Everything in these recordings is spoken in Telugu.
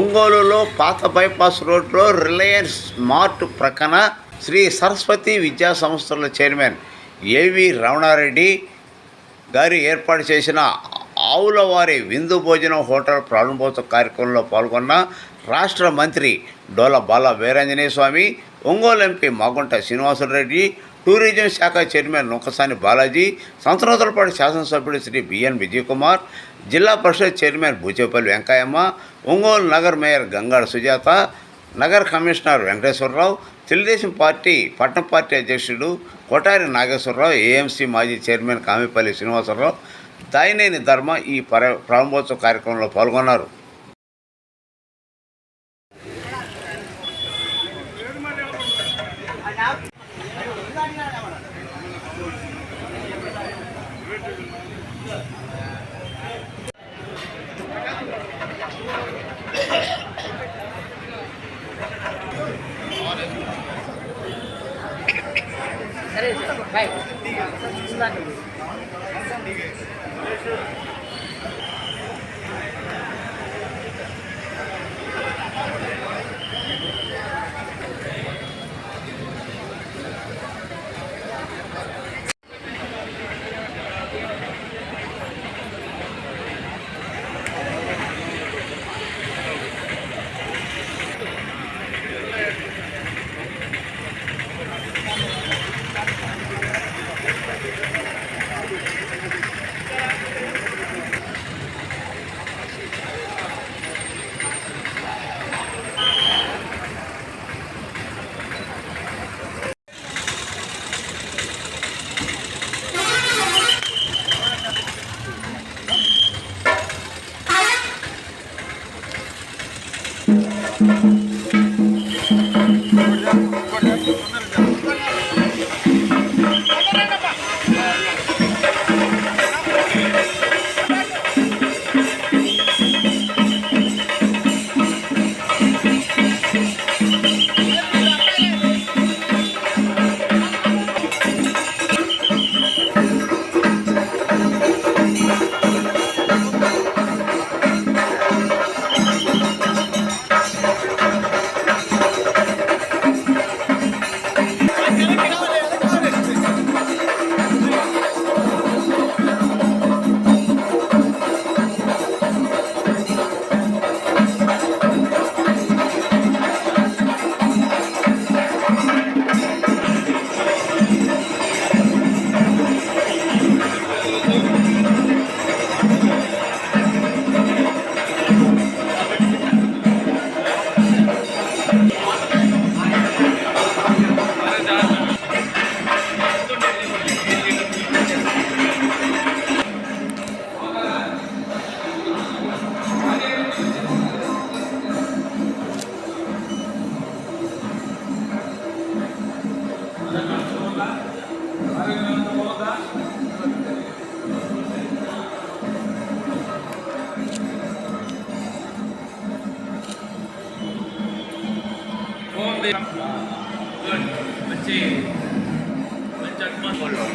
ఒంగోలులో పాత బైపాస్ రోడ్లో రిలయన్స్ స్మార్ట్ ప్రక్కన శ్రీ సరస్వతి విద్యా సంస్థల చైర్మన్ ఏవి రమణారెడ్డి గారి ఏర్పాటు చేసిన ఆవులవారి విందు భోజనం హోటల్ ప్రారంభోత్సవ కార్యక్రమంలో పాల్గొన్న రాష్ట్ర మంత్రి డోల బాల వీరాంజనేయ స్వామి, ఒంగోలు ఎంపీ మాగుంట శ్రీనివాసరెడ్డి, టూరిజం శాఖ చైర్మన్ నొక్కసాని బాలాజీ, సంతనోతులపాటి శాసనసభ్యుడు శ్రీ బిఎన్ విజయకుమార్, జిల్లా పరిషత్ చైర్మన్ బూచేపల్లి వెంకయ్యమ్మ, ఒంగోలు నగర్ మేయర్ గంగాడ సుజాత, నగర కమిషనర్ వెంకటేశ్వరరావు, తెలుగుదేశం పార్టీ పట్టణ పార్టీ అధ్యక్షుడు కొటారి నాగేశ్వరరావు, ఏఎంసీ మాజీ చైర్మన్ కామిపల్లి శ్రీనివాసరావు, దాయినేని ధర్మ ఈ ప్రారంభోత్సవ కార్యక్రమంలో పాల్గొన్నారు. మంచి అట్మాస్ఫియర్లో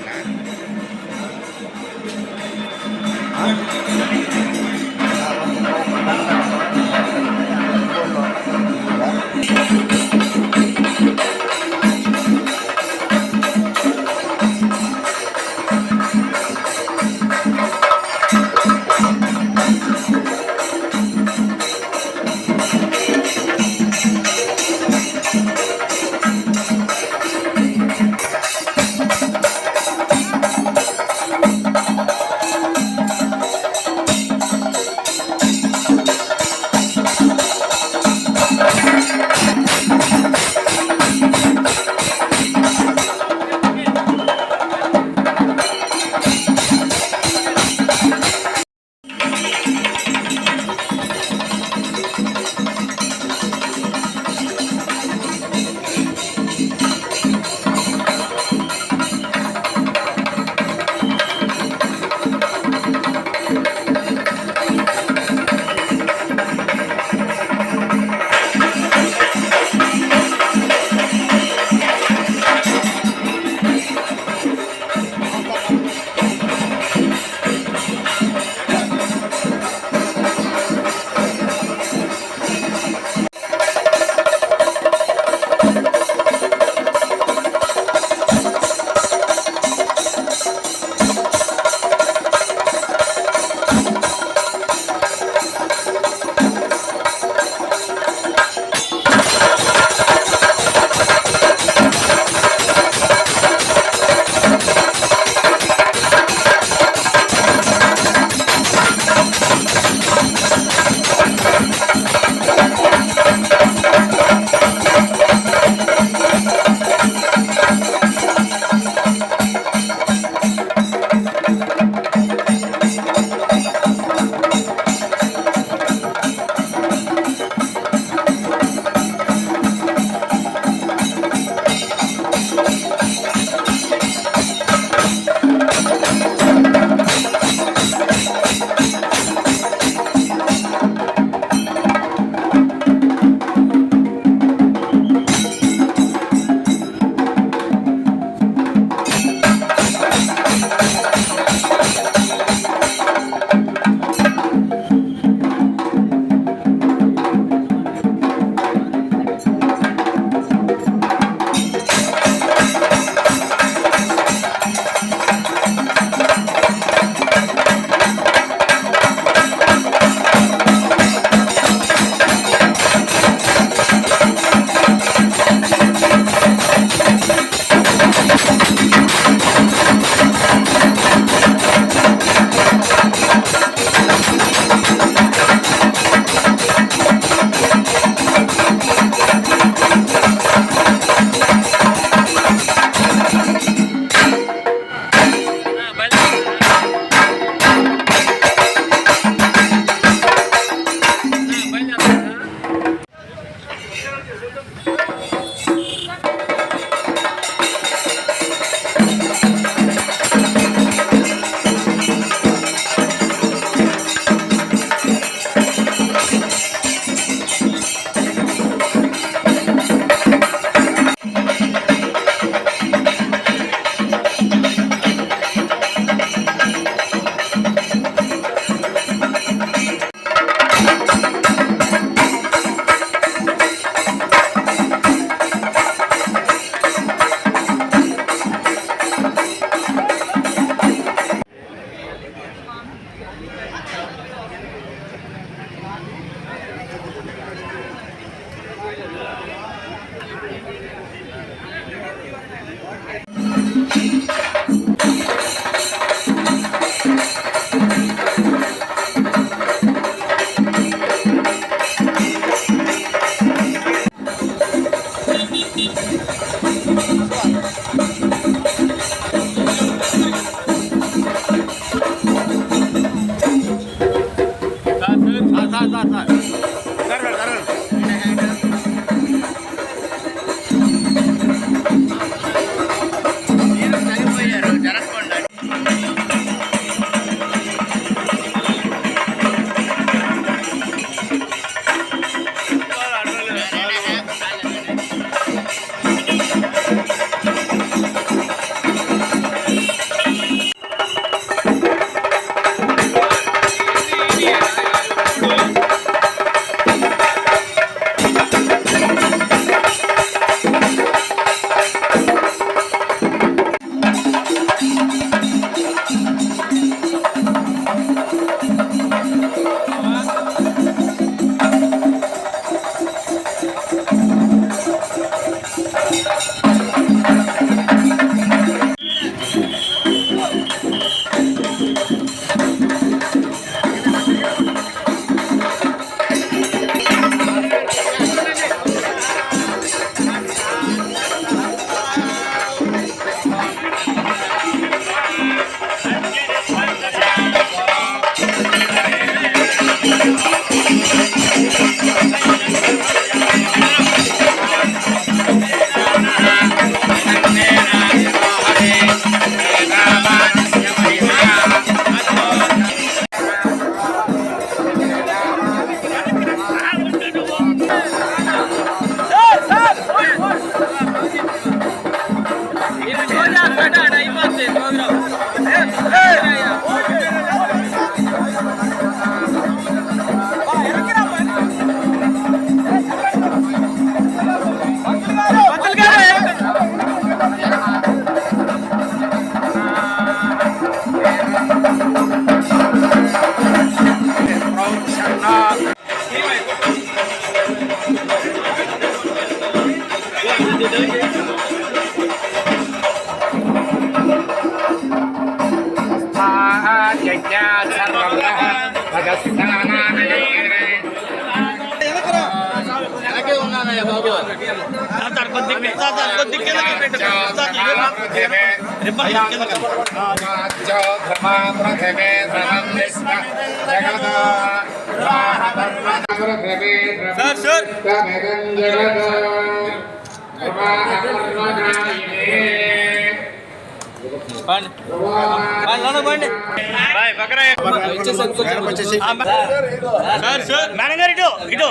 మేడం గారు ఇటు ఇటు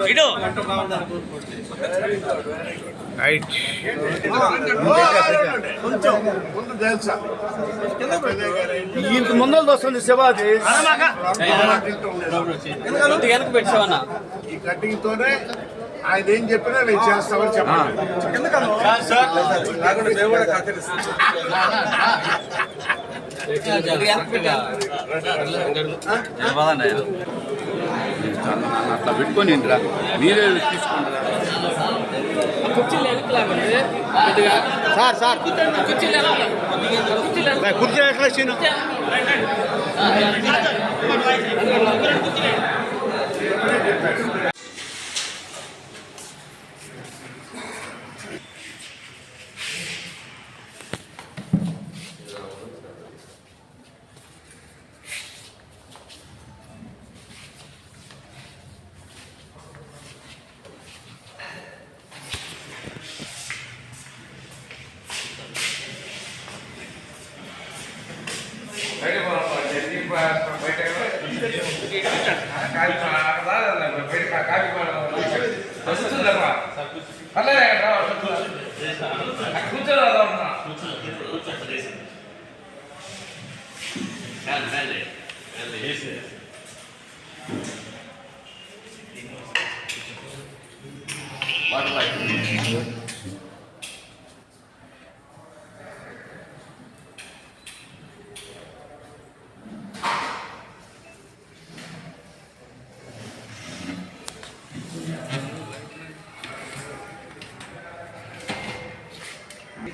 ఇటు ఇంత ముందర వస్తుంది శివాజీ వెనక పెట్టావన్నా ఈ కటింగ్ తోనే ఆయన ఏం చెప్పినా నేను చేస్తామని చెప్పండి. అట్లా పెట్టుకొని మీరే తీసుకుంటారా సార్ కుర్చీ ఎట్లా సీను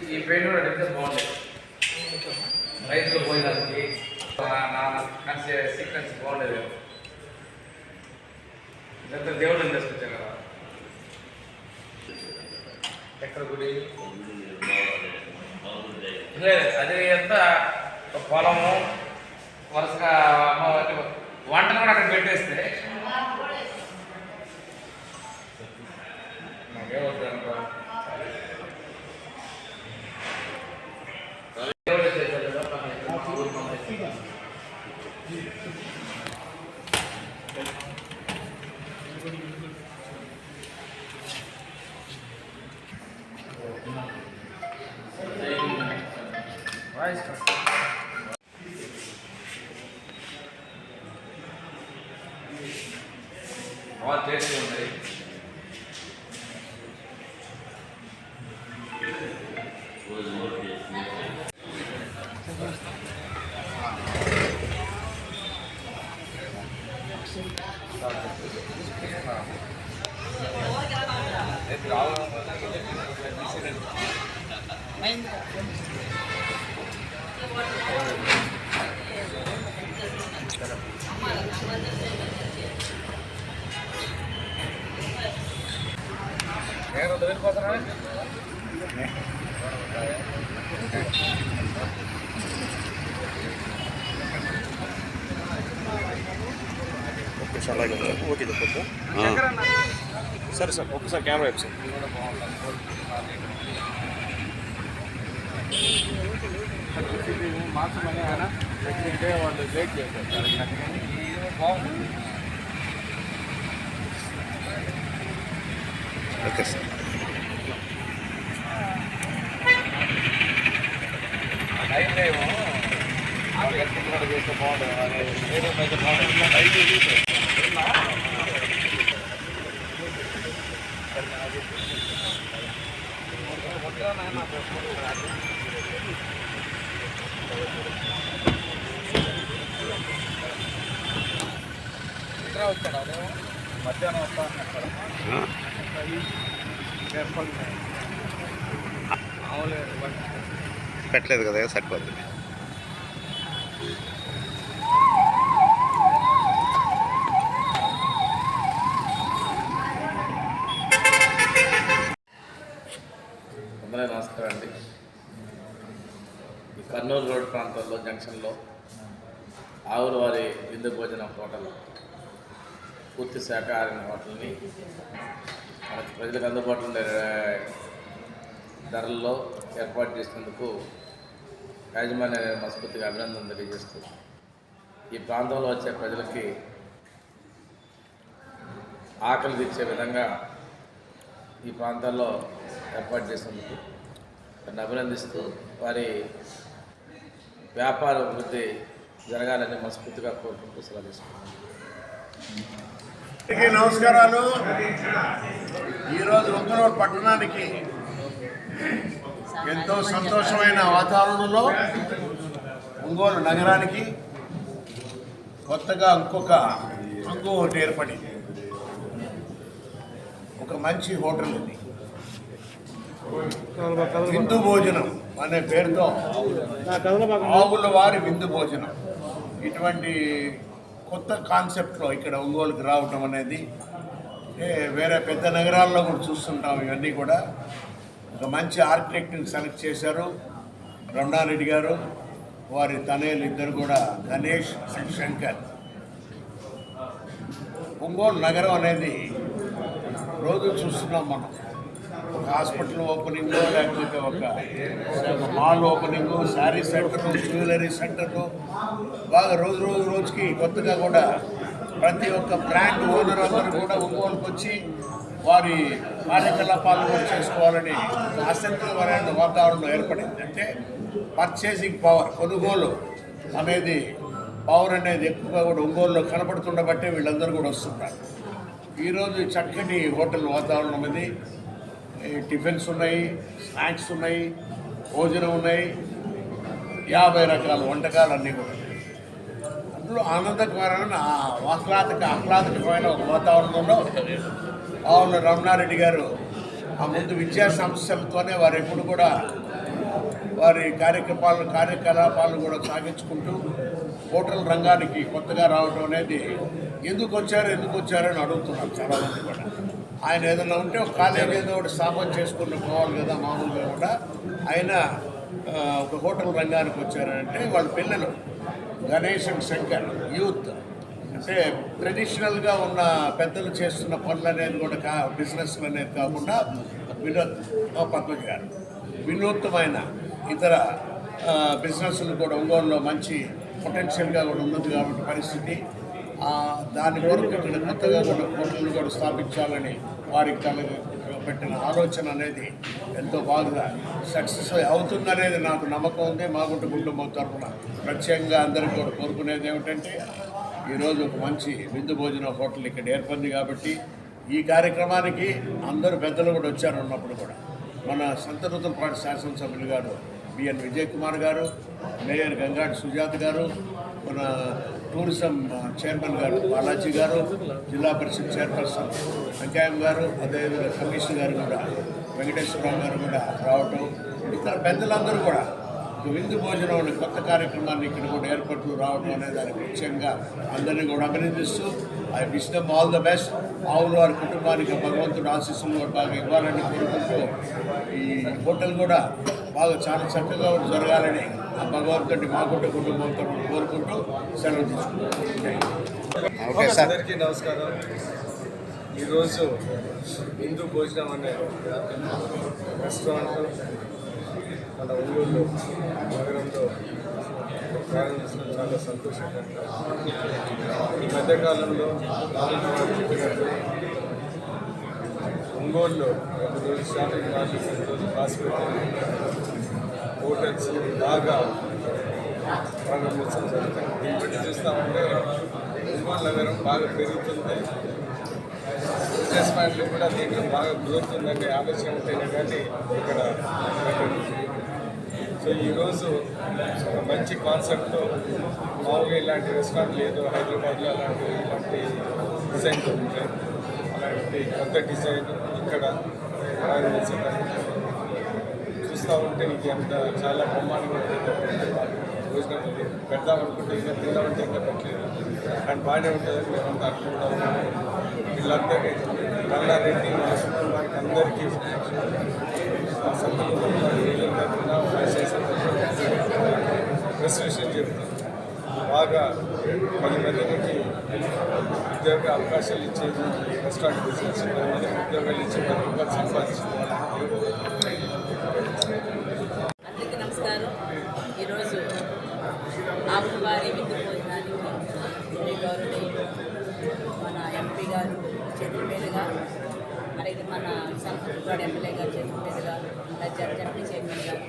ఈ పెయింట్ కూడా డిజైన్ బాగుంది రైతులు పోయినానికి సీక్వెన్స్ బాగుండేది ఇదంతా దేవుడిని తీసుకొచ్చాం కదా ఎక్కడ గుడి అది ఎంత పొలము వరుసగా వంటను కూడా అక్కడ పెట్టేస్తే నాకేమవుతుంది అనుకో बहुत टेस्टी होता है సరే సార్ ఒక్కసారి కెమెరా వైపు సార్ మార్చమని ఆయన పెట్టింటే వాళ్ళు వెయిట్ చేస్తారు బాగుంది ఓకే సార్ అయితే చేస్తే బాగుంటుంది మధ్యాహ్నం వస్తా పెట్టలేదు కదా సరిపోద్ది. అందరికీ నమస్కారం అండి. ఈ కర్నూలు రోడ్ ప్రాంతంలో జంక్షన్లో ఆవుల వారి విందు భోజనం హోటల్ పూర్తి శాఖాహార హోటల్ని మనకి ప్రజలకు అందుబాటులో ఉండే ధరల్లో ఏర్పాటు చేసినందుకు యాజమాన్య మనస్ఫూర్తిగా అభినందనలు తెలియజేస్తూ ఈ ప్రాంతంలో వచ్చే ప్రజలకి ఆకలి తీర్చే విధంగా ఈ ప్రాంతాల్లో ఏర్పాటు చేసినందుకు వారిని అభినందిస్తూ వారి వ్యాపార అభివృద్ధి జరగాలని మనస్ఫూర్తిగా కోరుకుంటూ సెలవు తీసుకుంటున్నాను. అందరికీ నమస్కారాలు. ఈరోజు ఒంగోలు పట్టణానికి ఎంతో సంతోషమైన వాతావరణంలో ఒంగోలు నగరానికి కొత్తగా ఇంకొక ఒకటి ఏర్పడింది. ఒక మంచి హోటల్ ఉంది, విందు భోజనం అనే పేరుతో ఆవుల వారి విందు భోజనం. ఇటువంటి కొత్త కాన్సెప్ట్లో ఇక్కడ ఒంగోలుకి రావటం అనేది వేరే పెద్ద నగరాల్లో కూడా చూస్తుంటాం. ఇవన్నీ కూడా ఒక మంచి ఆర్కిటెక్ట్ని సెలెక్ట్ చేశారు రమణారెడ్డి గారు, వారి తనయులు ఇద్దరు కూడా గణేష్ అండ్ శంకర్. ఒంగోలు నగరం అనేది రోజు చూస్తున్నాం మనం. ఒక హాస్పిటల్ ఓపెనింగ్, లేకపోతే ఒక మాల్ ఓపెనింగ్, శారీ సెంటర్లు, జ్యువెలరీ సెంటర్లు, బాగా రోజుకి కొత్తగా కూడా ప్రతి ఒక్క బ్రాండ్ ఓనర్ అందరూ కూడా ఒంగోలుకు వచ్చి వారి కార్యకలాపాలు కూడా చేసుకోవాలని ఆసక్తికరమైన వాతావరణం ఏర్పడింది. అంటే పర్చేసింగ్ పవర్, కొనుగోలు అనేది పవర్ అనేది ఎక్కువగా కూడా ఒంగోలులో కనబడుతుండబట్టే వీళ్ళందరూ కూడా వస్తున్నారు. ఈరోజు చక్కటి హోటల్ వాతావరణం ఇది. టిఫిన్స్ ఉన్నాయి, స్నాక్స్ ఉన్నాయి, భోజనం ఉన్నాయి, 50 రకాల వంటకాలు అన్నీ కూడా. అందులో ఆనందకరమైన ఆహ్లాదకరమైన ఒక వాతావరణంలో ఆవుల రమణారెడ్డి గారు ఆ ముందు విద్యా సంస్థలతోనే వారు ఎప్పుడు కూడా వారి కార్యకలాపాలు కూడా సాగించుకుంటూ హోటల్ రంగానికి కొత్తగా రావడం అనేది ఎందుకు వచ్చారని అడుగుతున్నారు చాలామంది కూడా. ఆయన ఏదైనా ఉంటే ఒక కాలేజ్ ఏదో ఒకటి స్థాపన చేసుకుని పోవాలి కదా మామూలుగా కూడా. ఆయన ఒక హోటల్ రంగానికి వచ్చారంటే వాళ్ళ పిల్లలు గణేష్ అండ్ శంకర్ యూత్, అంటే ట్రెడిషనల్గా ఉన్న పెద్దలు చేస్తున్న పనులు అనేది కూడా బిజినెస్లు అనేది కాకుండా పద్మజ గారు వినూత్నమైన ఇతర బిజినెస్లు కూడా ఒంగోలులో మంచి పొటెన్షియల్గా కూడా ఉన్నది కాబట్టి పరిస్థితి దాని కొరకు ఇక్కడ కొత్తగా కూడా హోటళ్ళు కూడా స్థాపించాలని వారికి పెట్టిన ఆలోచన అనేది ఎంతో బాగా సక్సెస్ అవుతుందనేది నాకు నమ్మకం ఉంది. మాగుంట కుటుంబం తరఫున ప్రత్యేకంగా అందరికీ కూడా కోరుకునేది ఏమిటంటే ఈరోజు ఒక మంచి విందు భోజన హోటల్ ఇక్కడ ఏర్పడింది కాబట్టి ఈ కార్యక్రమానికి అందరూ పెద్దలు కూడా వచ్చారు. ఉన్నప్పుడు కూడా మన సంతనూతలపాటి శాసనసభ్యులు గారు బిఎన్ విజయ్ కుమార్ గారు, మేయర్ గంగాటి సుజాత గారు, మన టూరిజం చైర్మన్ గారు బాలాజీ గారు, జిల్లా పరిషత్ చైర్పర్సన్ వెంకయ్య గారు, అదేవిధంగా కమిషనర్ గారు కూడా వెంకటేశ్వరరావు గారు కూడా రావటం, ఇతర పెద్దలందరూ కూడా విందు భోజనం అనే కొత్త కార్యక్రమాన్ని ఇక్కడ కూడా ఏర్పాట్లు రావడం అనేది దానికి ముఖ్యంగా అందరినీ కూడా అభినందిస్తూ I wish them all the best. ఆవుల వారి కుటుంబానికి భగవంతుడు ఆశీస్సులు కూడా బాగా ఇవ్వాలని కోరుకుంటూ ఈ హోటల్ కూడా బాగా చాలా చక్కగా జరగాలని ఆ భగవంతుడి మాగుంట కుటుంబంతో కోరుకుంటూ సెలవు తీసుకుంటాం. అందరికీ నమస్కారం. ఈరోజు విందు భోజనం అనే రెస్టారెంట్ మన ఒంగోలు నగరంలో ప్రారంభించడం చాలా సంతోషకరంగా. ఈ మధ్యకాలంలో చెప్పినట్టు ఒంగోలులో రోజు షాపింగ్ మాల్స్, రోజు హాస్పిటల్, హోటల్స్ బాగా ప్రారంభించడం జరుగుతుంది. దీన్ని చూస్తామంటే ఒంగోలు నగరం బాగా పెరుగుతుంది. బిజినెస్ మ్యాన్లు కూడా దీంట్లో బాగా కుదురుతుందనే ఆలోచన ఉంటేనే కానీ ఇక్కడ సో ఈరోజు ఒక మంచి కాన్సెప్ట్తో మామూలుగా ఇలాంటి రెస్టారెంట్లు ఏదో హైదరాబాద్లో ఇలాంటి డిజైన్తో ఉంటాయి. అలాంటి కొత్త డిజైన్ ఇక్కడ ప్రారంభించడం చూస్తూ ఉంటే ఇది అంత చాలా బ్రహ్మాండంగా ఉంటుంది. భోజనం పెడదామనుకుంటే ఇంకా తిందామంటే ఇంకా పెట్టలేదు, కానీ బాగానే ఉంటుందని మేమంతా అనుకుంటాము. వీళ్ళందరికీ నల్లారెడ్డి నరసింహన్ వారికి అందరికీ ప్రెస్ విషయం చెప్తాను. బాగా 10 మందికి ఉద్యోగ అవకాశాలు ఇచ్చేది రెస్టారెంట్ బిజినెస్, 10 మందికి ఉద్యోగాలు ఇచ్చి 10 రూపాయలు సంపాదించుకోవాలి. అందరికీ నమస్కారం. ఈరోజు ఆకువారి విందు భోజనానికి శ్రీ గౌరవనీయులు మన ఎంపీ గారు చేతుల మీదుగా, అలాగే మన సంతృప్తివాడ ఎమ్మెల్యే గారు చేతుల మీదుగా, జడ్జి చైర్మన్ గారు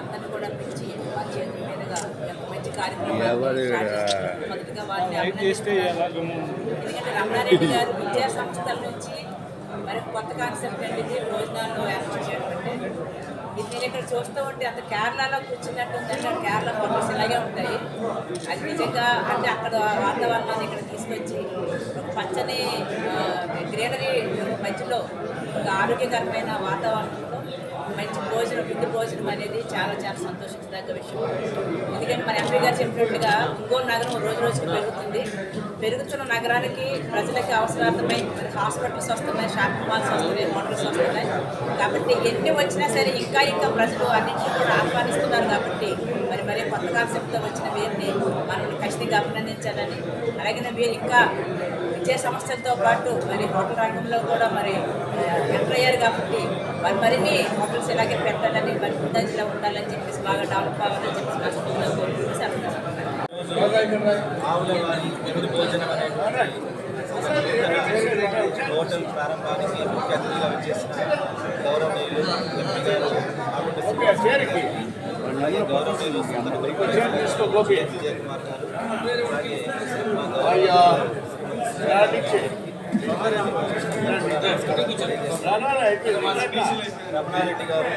అందరిని కూడా పిలిచి వారి చేతుల మీదుగా ఎంత మంచి కార్యక్రమాలు మొదటిగా వారిని ఎందుకంటే రమణారెడ్డి గారు విద్యా సంస్థల నుంచి మరి కొత్త కాన్సెప్ట్ అనేది భోజనాల్లో ఏర్పాటు చేయడం అంటే ఇది నేను ఇక్కడ చూస్తూ ఉంటే అంత కేరళలో కూర్చున్నట్టు ఉందంటే కేరళ హోటల్స్ ఇలాగే ఉంటాయి. అది నిజంగా అంటే అక్కడ వాతావరణాన్ని ఇక్కడ తీసుకొచ్చి ఒక పచ్చని గ్రీనరీ మధ్యలో ఒక ఆరోగ్యకరమైన వాతావరణంలో మంచి భోజనం, విందు భోజనం అనేది చాలా చాలా సంతోషించదగ్గ విషయం. ఎందుకంటే మన ఎంపీ గారు చెప్పినట్టుగా ఒంగోలు నగరం రోజు రోజుకి పెరుగుతుంది. పెరుగుతున్న నగరానికి ప్రజలకి అవసరార్థమై మరి హాస్పిటల్స్ వస్తున్నాయి, షాపింగ్ మాల్స్ వస్తున్నాయి, హోటల్స్ వస్తున్నాయి. కాబట్టి ఎన్ని వచ్చినా సరే ఇంకా ఇంకా ప్రజలు అన్నింటినీ కూడా ఆహ్వానిస్తున్నారు. కాబట్టి మరి కొత్త కాన్సెప్ట్తో వచ్చిన వీరిని మనం ఖచ్చితంగా అభినందించాలని, అలాగే వీరు ఇంకా విద్యా సంస్థలతో పాటు మరి హోటల్ రంగంలో కూడా మరి ఎంటర్ అయ్యారు. కాబట్టి మరిన్ని హోటల్స్ ఇలాగే పెట్టాలని, మరి ముందంజలో ఉండాలని చెప్పేసి, బాగా డెవలప్ అవ్వాలని చెప్పేసి మనస్ఫూర్తిగా కోరుకుంటూ ఆవులవారి విందు భోజనం అనేటువంటి హోటల్ ప్రారంభానికి ముఖ్య అతిథిగా వచ్చేసిన గౌరవనీయులు ఎంపీ గారు గౌరవనీయులు విజయకుమార్ గారు, రమణారెడ్డి గారు,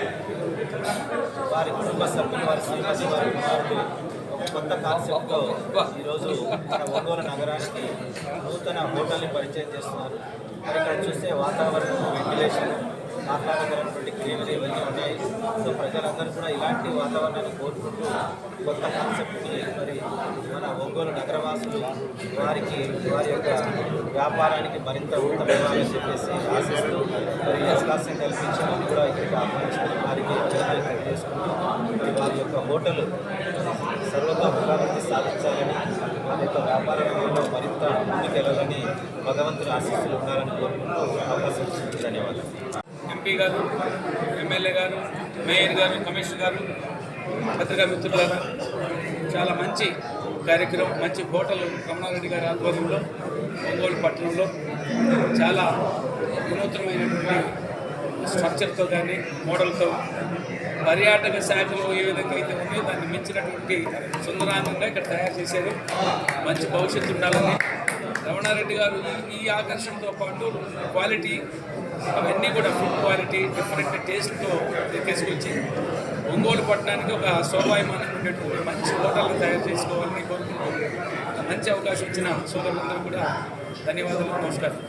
వారి కుటుంబ సభ్యులు, వారి శ్రీమతి, వారి కుమారుడు ఒక కొత్త కాన్సెప్ట్తో ఈరోజు మన ఒంగోలు నగరానికి నూతన హోటల్ని పరిచయం చేస్తున్నారు. మరి ఇక్కడ చూస్తే వాతావరణం, వెంటిలేషన్, ఆహ్లాదకరమైనటువంటి గ్రీనరీ ఇవన్నీ ఉన్నాయి. సో ప్రజలందరూ కూడా ఇలాంటి వాతావరణాన్ని కోరుకుంటూ కొత్త కాన్సెప్ట్ని మరి మన ఒంగోలు నగరవాసులు వారికి వారి యొక్క వ్యాపారానికి మరింత ఉత్తమమని చెప్పేసి ఆశిస్తూ మరి అవకాశం కల్పించడానికి కూడా ఇక్కడికి ఆహ్వానించుకుని వారికి జనాలు చేసుకుంటూ మరి వారి యొక్క హోటల్ సర్వతోముఖాభివృద్ధి సాధించాలని, వారి యొక్క వ్యాపార రంగంలో మరింత ముందుకెళ్ళాలని భగవంతుని ఆశీస్సులు ఉండాలని కోరుకుంటూ అవకాశం ఇచ్చినందుకు ధన్యవాదాలు. ఎంపీ గారు, ఎమ్మెల్యే గారు, మేయర్ గారు, కమిషనర్ గారు, పత్రికా మిత్రులారా, చాలా మంచి కార్యక్రమం, మంచి హోటల్ రమణారెడ్డి గారి ఆధ్వర్యంలో ఒంగోలు పట్టణంలో చాలా వినూత్నమైనటువంటి స్ట్రక్చర్తో కానీ మోడల్తో పర్యాటక శాఖలో ఏ విధంగా అయితే ఉన్నాయో దాన్ని మించినటువంటి సుందరాంగంగా ఇక్కడ తయారు చేశారు. మంచి భవిష్యత్తు ఉండాలని రమణారెడ్డి గారు ఈ ఆకర్షణతో పాటు క్వాలిటీ అవన్నీ కూడా ఫుడ్ క్వాలిటీ డిఫరెంట్ టేస్ట్తో తీసుకొచ్చి ఒంగోలు పట్టణానికి ఒక శోభాయమానంగా ఉండేటువంటి మంచి హోటల్ని తయారు చేసుకోవాలని కోరుకుంటూ మంచి అవకాశం ఇచ్చిన సోదరులందరూ కూడా ధన్యవాదాలు, నమస్కారం.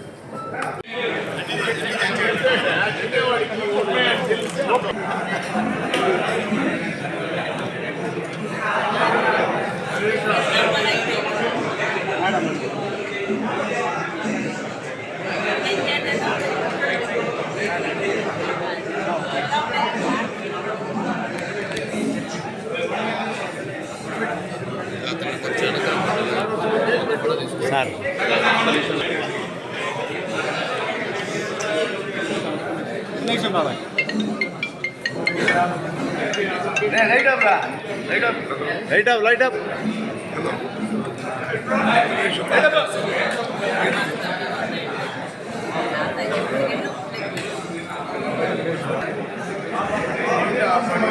Sir light up Thank you.